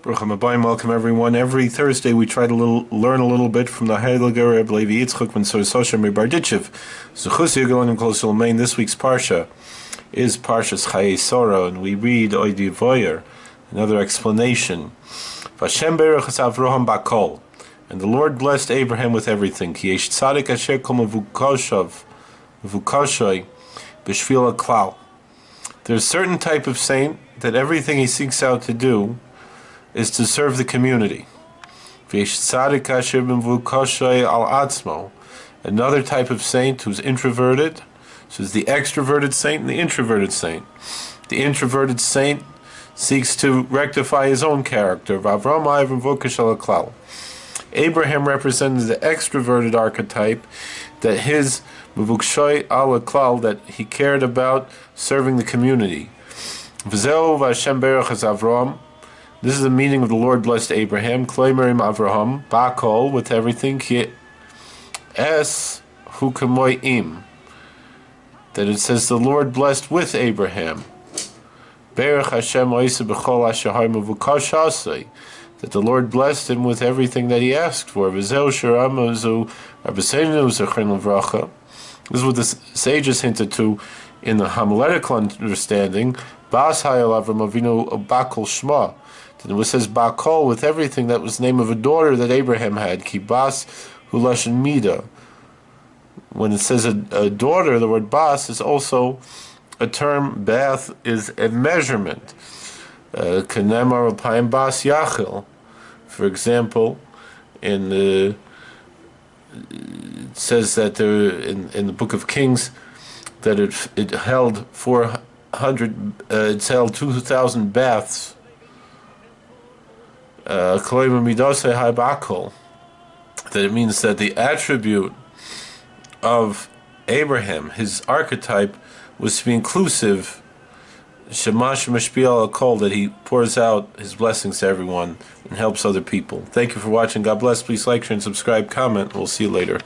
Welcome everyone. Every Thursday we try to learn a little bit from the Hasidic Rebbe Levi This week's Parsha is Parshas Chayei, and we read Oidi Voyer, another explanation. Vashem berach Avraham bakol, and the Lord blessed Abraham with everything. Ki yesh tzadik asher kol mevukoshay b'shvil haklal. There's a certain type of saint that everything he seeks out to do is to serve the community. Another type of saint who's introverted, so it's the extroverted saint and the introverted saint. The introverted saint seeks to rectify his own character. Abraham represented the extroverted archetype, that his mevukshay ala klal, that he cared about serving the community. This is the meaning of the Lord blessed Abraham. Kloimerim Avraham bakol, with everything. Ki es hu kamoyim, that it says the Lord blessed with Abraham. Berach Hashem oisa b'chol asher mevukashasei, that the Lord blessed him with everything that he asked for. V'zeu shiramazu rabbeinu zechin levracha. This is what the sages hinted to in the homiletical understanding. Bas hayal Avram Avinu bakol shma. And it says bakol, with everything, that was the name of a daughter that Abraham had. Ki bas hu lashon mida. When it says a daughter, the word bas is also a term. Bath is a measurement. Kenemar alpayim bas yachil. For example, it says that in the Book of Kings that it held 400. It held 2,000 baths. That it means that the attribute of Abraham, his archetype, was to be inclusive. Shemash mashpiel kol, that he pours out his blessings to everyone and helps other people. Thank you for watching. God bless. Please like, share, and subscribe. Comment. We'll see you later.